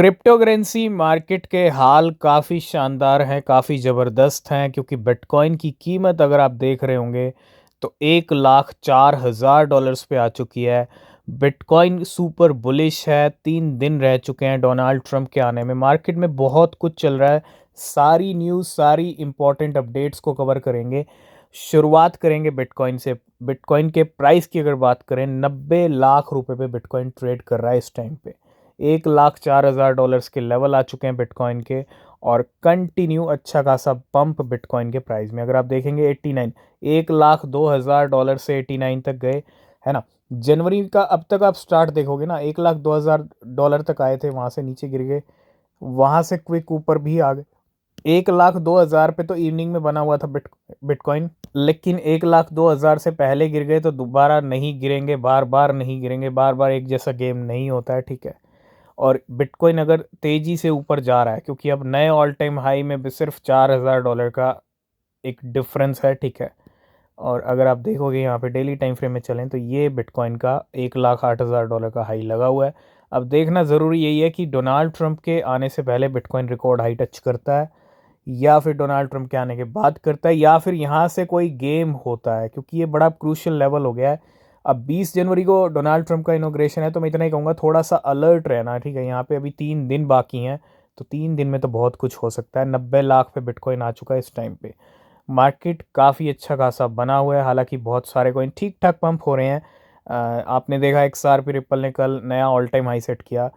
Crypto currency market के हाल काफ़ी शानदार हैं, काफ़ी ज़बरदस्त हैं क्योंकि बिटकॉइन की कीमत अगर आप देख रहे होंगे तो 1,04,000 पे आ चुकी है। बिटकॉइन सुपर बुलिश है, 3 दिन रह चुके हैं डोनाल्ड ट्रंप के आने में। मार्केट में बहुत कुछ चल रहा है, सारी न्यूज़, सारी इंपॉर्टेंट अपडेट्स को कवर करेंगे। शुरुआत करेंगे बिटकॉइन से। बिटकॉइन के प्राइस की अगर बात करें, 90 लाख रुपए पे बिटकॉइन ट्रेड कर रहा है इस टाइम पे। $1,04,000 के लेवल आ चुके हैं बिटकॉइन के और कंटिन्यू अच्छा खासा पंप बिटकॉइन के प्राइस में। अगर आप देखेंगे 89, $1,02,000 से 89 तक गए, है ना। जनवरी का अब तक आप स्टार्ट देखोगे ना, $1,02,000 तक आए थे, वहां से नीचे गिर गए, वहां से क्विक ऊपर भी आ गए। 1,02,000 पे तो इवनिंग में बना हुआ था बिटकॉइन, लेकिन 1,02,000 से पहले गिर गए तो दोबारा नहीं गिरेंगे, बार बार नहीं गिरेंगे, बार बार एक जैसा गेम नहीं होता है, ठीक है। और बिटकॉइन अगर तेजी से ऊपर जा रहा है क्योंकि अब नए ऑल टाइम हाई में भी सिर्फ $4,000 का एक डिफरेंस है, ठीक है। और अगर आप देखोगे यहाँ पे डेली टाइम फ्रेम में चलें तो ये बिटकॉइन का $1,08,000 का हाई लगा हुआ है। अब देखना ज़रूरी यही है कि डोनाल्ड ट्रंप के आने से पहले बिटकॉइन रिकॉर्ड हाई टच करता है या फिर डोनाल्ड ट्रंप के आने के बाद करता है या फिर यहाँ से कोई गेम होता है, क्योंकि ये बड़ा क्रूशियल लेवल हो गया है। अब 20 जनवरी को डोनाल्ड ट्रंप का इनोग्रेशन है, तो मैं इतना ही कहूँगा थोड़ा सा अलर्ट रहना, ठीक है। यहाँ पे अभी 3 दिन बाकी हैं, तो 3 दिन में तो बहुत कुछ हो सकता है। 90 लाख पे बिटकॉइन आ चुका है इस टाइम पे। मार्केट काफ़ी अच्छा खासा बना हुआ है, हालांकि बहुत सारे कॉइन ठीक ठाक पंप हो रहे हैं। आपने देखा XRP रिपल ने कल नया ऑल टाइम हाई सेट किया।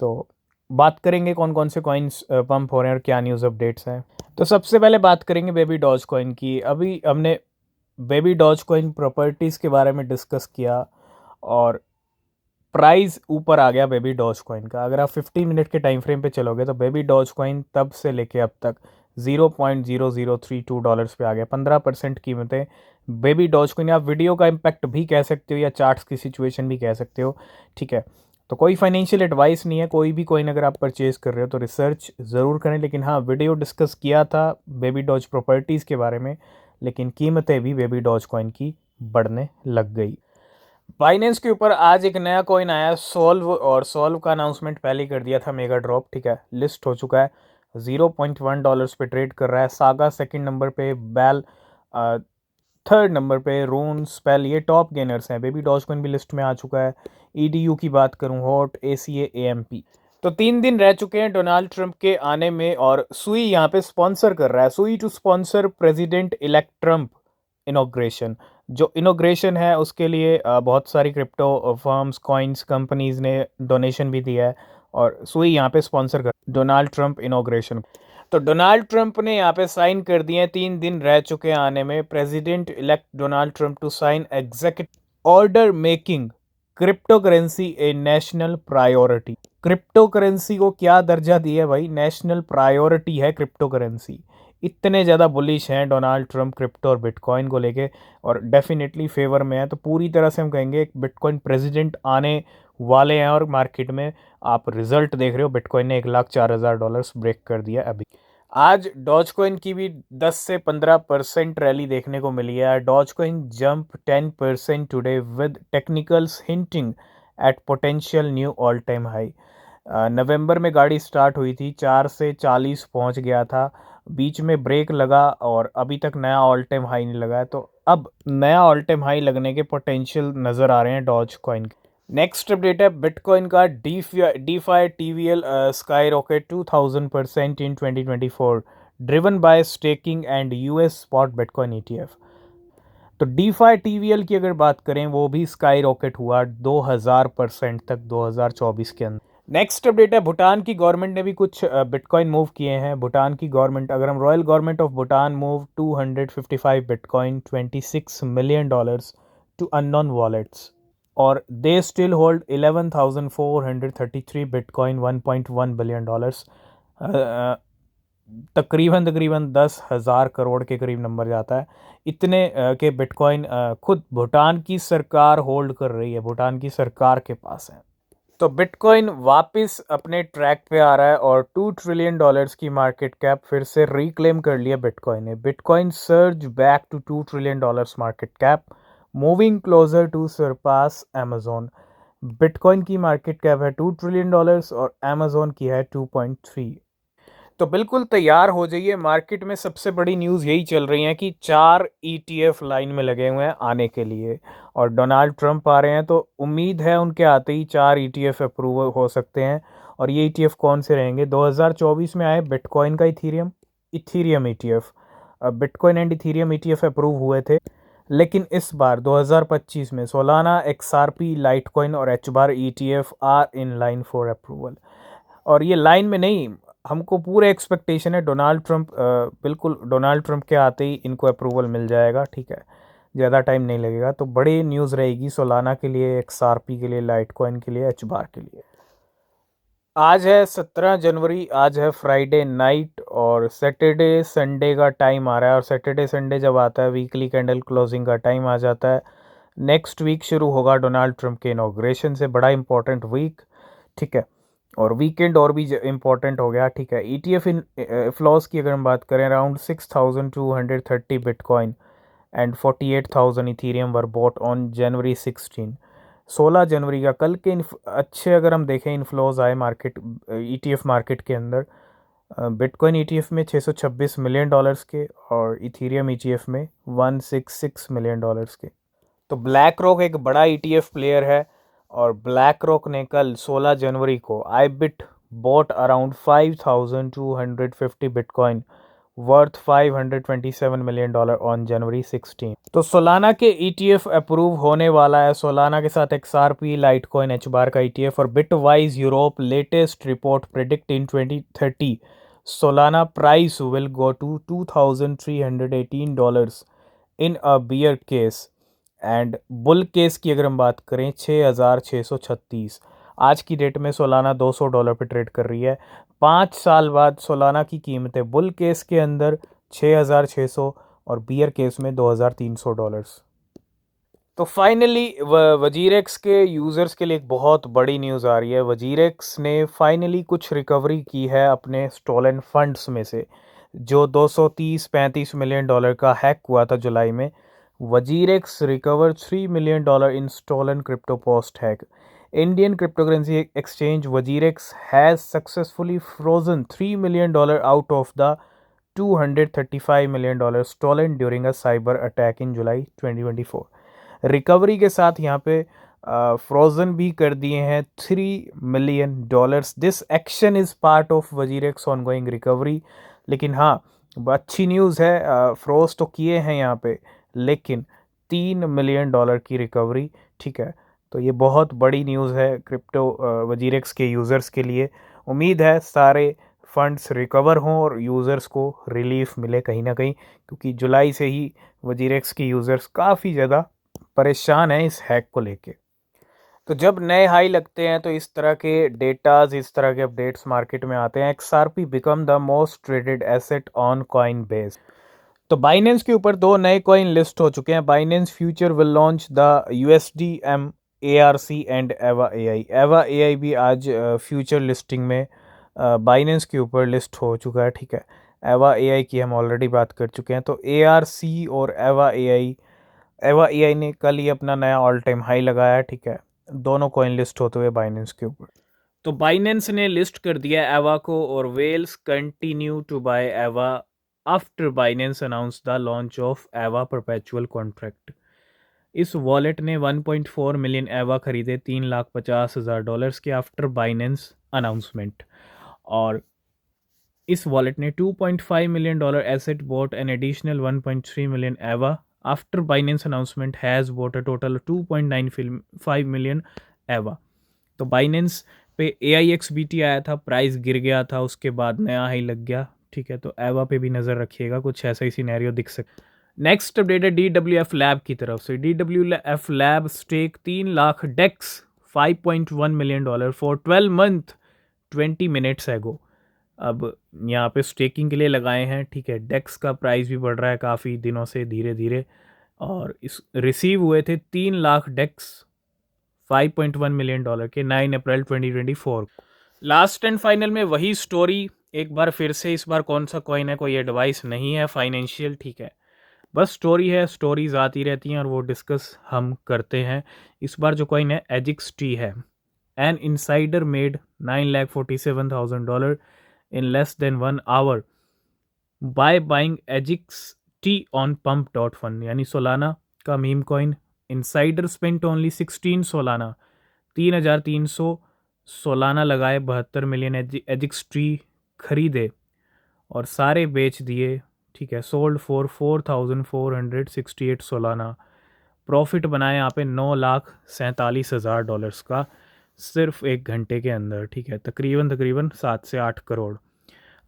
तो बात करेंगे कौन कौन से कॉइन्स पंप हो रहे हैं और क्या न्यूज़ अपडेट्स हैं। तो सबसे पहले बात करेंगे बेबी डॉज कॉइन की। अभी हमने बेबी डॉज कॉइन प्रॉपर्टीज़ के बारे में डिस्कस किया और प्राइस ऊपर आ गया बेबी डॉज कॉइन का। अगर आप 15 मिनट के टाइम फ्रेम पे चलोगे तो बेबी डॉज कॉइन तब से लेके अब तक $0.0032 पे आ गया। 15% कीमतें बेबी डॉज कॉइन। आप वीडियो का इम्पैक्ट भी कह सकते हो या चार्ट्स की सिचुएशन भी कह सकते हो, ठीक है। तो कोई फाइनेंशियल एडवाइस नहीं है, कोई भी कॉइन अगर आप परचेज कर रहे हो तो रिसर्च ज़रूर करें। लेकिन हाँ, वीडियो डिस्कस किया था बेबी डॉज प्रॉपर्टीज़ के बारे में, लेकिन कीमतें भी बेबी डॉज कॉइन की बढ़ने लग गई। बाइनेंस के ऊपर आज एक नया कॉइन आया सोल्व, और सोल्व का अनाउंसमेंट पहले ही कर दिया था, मेगा ड्रॉप, ठीक है। लिस्ट हो चुका है, $0.1 पे ट्रेड कर रहा है। सागा सेकंड नंबर पे, बैल थर्ड नंबर पे, रून स्पेल ये टॉप गेनर्स हैं। बेबी डॉज कॉइन भी लिस्ट में आ चुका है। ईडीयू की बात करूं, हॉट, एसीए, एएमपी। तो 3 दिन रह चुके हैं डोनाल्ड ट्रंप के आने में और सुई यहाँ पे स्पॉन्सर कर रहा है। Sui to sponsor president elect Trump inauguration. जो इनोग्रेशन है उसके लिए बहुत सारी क्रिप्टो फर्म्स, कॉइन्स, कंपनीज ने डोनेशन भी दिया है और सुई यहाँ पे स्पॉन्सर कर डोनाल्ड ट्रंप इनोग्रेशन। तो डोनाल्ड ट्रंप ने यहाँ पे साइन कर दिए हैं, 3 दिन रह चुके हैं आने में। President elect Donald Trump to sign executive order making crypto currency a national priority. Crypto currency को क्या दर्जा दिया है भाई? नेशनल प्रायोरिटी है क्रिप्टो करेंसी। इतने ज़्यादा बुलिश हैं डोनाल्ड ट्रंप क्रिप्टो और बिटकॉइन को लेके, और डेफिनेटली फेवर में है। तो पूरी तरह से हम कहेंगे एक बिटकॉइन प्रेसिडेंट आने वाले हैं। और मार्केट में आप रिजल्ट देख रहे हो, बिटकॉइन ने $1,04,000 ब्रेक कर दिया अभी। आज डॉज कॉइन की भी 10 से 15% रैली देखने को मिली है। Dogecoin jump 10% today with technicals hinting at potential new all time high. नवंबर में गाड़ी स्टार्ट हुई थी, 4 से 40 पहुंच गया था, बीच में ब्रेक लगा और अभी तक नया ऑल टाइम हाई नहीं लगा है। तो अब नया ऑल टाइम हाई लगने के पोटेंशियल नज़र आ रहे हैं डॉज कॉइन के। नेक्स्ट अपडेट है बिटकॉइन का। DeFi TVL skyrocket 2000% in 2024 driven by staking and US spot Bitcoin ETF. तो डीफाई टीवीएल की अगर बात करें, वो भी स्काई रॉकेट हुआ 2000% तक 2024 के अंदर। नेक्स्ट अपडेट है भूटान की गवर्नमेंट ने भी कुछ बिटकॉइन मूव किए हैं। भूटान की गवर्नमेंट, अगर हम royal government of Bhutan move 255 Bitcoin $26 million to unknown wallets, और they still hold 11,433 Bitcoin $1.1 billion. तकरीबन तकरीबन 10,000 करोड़ के करीब नंबर जाता है। इतने के बिटकॉइन खुद भूटान की सरकार होल्ड कर रही है, भूटान की सरकार के पास है। तो बिटकॉइन वापस अपने ट्रैक पे आ रहा है और $2 ट्रिलियन की मार्केट कैप फिर से रिक्लेम कर लिया बिटकॉइन ने। Bitcoin surge back to $2 trillion market cap, moving closer to surpass Amazon. Bitcoin की मार्केट कैप है $2 ट्रिलियन और अमेजोन की है 2.3। तो बिल्कुल तैयार हो जाइए, मार्केट में सबसे बड़ी न्यूज़ यही चल रही है कि 4 ETF लाइन में लगे हुए हैं आने के लिए, और डोनाल्ड ट्रंप आ रहे हैं, तो उम्मीद है उनके आते ही 4 ETF अप्रूव हो सकते हैं। और ये ETF कौन से रहेंगे? 2024 में आए बिटकॉइन का Ethereum Ethereum ETF। Bitcoin and Ethereum ETF approve हुए थे, लेकिन इस बार 2025 में सोलाना, XRP, लाइटकॉइन और HBAR ETF are in line for approval. और ये लाइन में नहीं, हमको पूरे एक्सपेक्टेशन है डोनाल्ड ट्रंप, बिल्कुल डोनाल्ड ट्रंप के आते ही इनको अप्रूवल मिल जाएगा, ठीक है, ज़्यादा टाइम नहीं लगेगा। तो बड़ी न्यूज़ रहेगी सोलाना के लिए, XRP के लिए, लाइटकॉइन के लिए, एच बार के लिए। आज है 17 जनवरी, आज है फ्राइडे नाइट, और सैटरडे संडे का टाइम आ रहा है। और सैटरडे संडे जब आता है, वीकली कैंडल क्लोजिंग का टाइम आ जाता है। नेक्स्ट वीक शुरू होगा डोनाल्ड ट्रंप के इनॉग्रेशन से, बड़ा इंपॉर्टेंट वीक, ठीक है। और वीकेंड और भी इम्पोर्टेंट हो गया, ठीक है। ETF इन फ्लॉस की अगर हम बात करें, around 6,230 bitcoin and 48,000 Ethereum were bought on January 16 जनवरी का कल के अच्छे अगर हम देखें इनफ्लोज आए मार्केट, ETF मार्केट के अंदर। बिटकॉइन ETF में $626 मिलियन के, और इथीरियम ETF में $166 मिलियन के। तो ब्लैक रॉक एक बड़ा ETF प्लेयर है, और ब्लैक रॉक ने कल 16 जनवरी को IBIT bought around 5,250 Bitcoin worth $527 million on January 16। तो सोलाना के ETF अप्रूव होने वाला है। सोलाना के साथ XRP, लाइटकॉइन, एच बार का ETF, और Bitwise Europe latest report predict in 2030 Solana price will go to $2,318 in a bear case, and bull case की अगर हम बात करें 6,636। आज की डेट में सोलाना $200 पे ट्रेड कर रही है। 5 साल बाद सोलाना की कीमतें बुल केस के अंदर 6,600 और बियर केस में $2,300। तो फाइनली वजीरेक्स के यूज़र्स के लिए एक बहुत बड़ी न्यूज़ आ रही है। वजीरेक्स ने फाइनली कुछ रिकवरी की है अपने स्टोलन फंड्स में से, जो 230-35 मिलियन डॉलर का हैक हुआ था जुलाई में। WazirX recover $3 million in stolen crypto post hack. Indian crypto currency exchange WazirX has successfully frozen $3 million out of the $235 million stolen during a cyber attack in July 2024। Recovery के साथ यहाँ पे फ्रोजन भी कर दिए हैं $3 million. This action is part of WazirX ongoing recovery. लेकिन हाँ, अच्छी न्यूज़ है, फ्रोज तो किए हैं यहाँ पे, लेकिन $3 मिलियन की रिकवरी, ठीक है। तो ये बहुत बड़ी न्यूज़ है क्रिप्टो वजीरेक्स के यूज़र्स के लिए। उम्मीद है सारे फंड्स रिकवर हों और यूज़र्स को रिलीफ मिले कहीं ना कहीं, क्योंकि जुलाई से ही वजीरेक्स के यूज़र्स काफ़ी ज़्यादा परेशान हैं इस हैक को लेके। तो जब नए हाई लगते हैं तो इस तरह के डेटाज, इस तरह के अपडेट्स मार्केट में आते हैं। XRP become the most traded asset on coin base. तो बाइनेंस के ऊपर 2 नए कॉइन लिस्ट हो चुके हैं। Binance future will launch the USDM ARC and एवा AI। एवा AI भी आज फ्यूचर लिस्टिंग में बाइनेंस के ऊपर लिस्ट हो चुका है, ठीक है। एवा AI की हम ऑलरेडी बात कर चुके हैं। तो ARC और एवा AI ने कल ही अपना नया ऑल टाइम हाई लगाया, ठीक है। दोनों कॉइन लिस्ट होते हुए बाइनेंस के ऊपर। तो बाइनेंस ने लिस्ट कर दिया एवा को, और वेल्स कंटिन्यू टू बाय एवा after Binance announce the launch of एवा परपेचुअल कॉन्ट्रैक्ट। इस वॉलेट ने 1.4 मिलियन एवा खरीदे $3,50,000 के आफ्टर बाइनेंस अनाउंसमेंट। और इस वॉलेट ने $2.5 million asset bought an additional 1.3 million AVA after Binance announcement has bought a total 2.95 million AVA. तो बाइनेंस पे AIXBT आया था, प्राइस गिर गया था, उसके बाद नया हाई लग गया, ठीक है। तो एवा पे भी नज़र रखिएगा, कुछ ऐसा ही सिनेरियो दिख सकता। नेक्स्ट अपडेट है DWF लैब की तरफ से। DWF lab stake 3 lakh DEX $5.1 million for 12 month 20 minutes ago. अब यहाँ पे स्टेकिंग के लिए लगाए हैं, ठीक है। डेक्स का प्राइस भी बढ़ रहा है काफ़ी दिनों से धीरे धीरे, और इस रिसीव हुए थे 3 लाख डेक्स $5.1 मिलियन के 9 अप्रैल 2024। लास्ट एंड फाइनल में वही स्टोरी एक बार फिर से। इस बार कौन सा कॉइन है, कोई एडवाइस नहीं है फाइनेंशियल, ठीक है। बस स्टोरी है, स्टोरीज आती रहती हैं और वो डिस्कस हम करते हैं। इस बार जो कॉइन है एजिक्स टी है। An insider made $9,47,000 in less than 1 hour by buying agix T on pump dot fun, यानी सोलाना का meme coin. Insider spent only 16 Solana, 3,300 Solana लगाए, 72 मिलियन एजिक्स टी खरीदे और सारे बेच दिए। ठीक है, सोल्ड फॉर 4,468 सोलाना। प्रॉफिट बनाए यहाँ पे $9,47,000 का सिर्फ 1 घंटे के अंदर। ठीक है, तकरीबन 7 से 8 करोड़।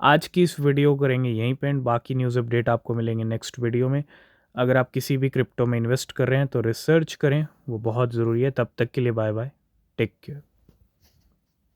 आज की इस वीडियो को करेंगे यहीं पे एंड, बाकी न्यूज़ अपडेट आपको मिलेंगे नेक्स्ट वीडियो में। अगर आप किसी भी क्रिप्टो में इन्वेस्ट कर रहे हैं तो रिसर्च करें, वो बहुत ज़रूरी है। तब तक के लिए बाय बाय, टेक केयर।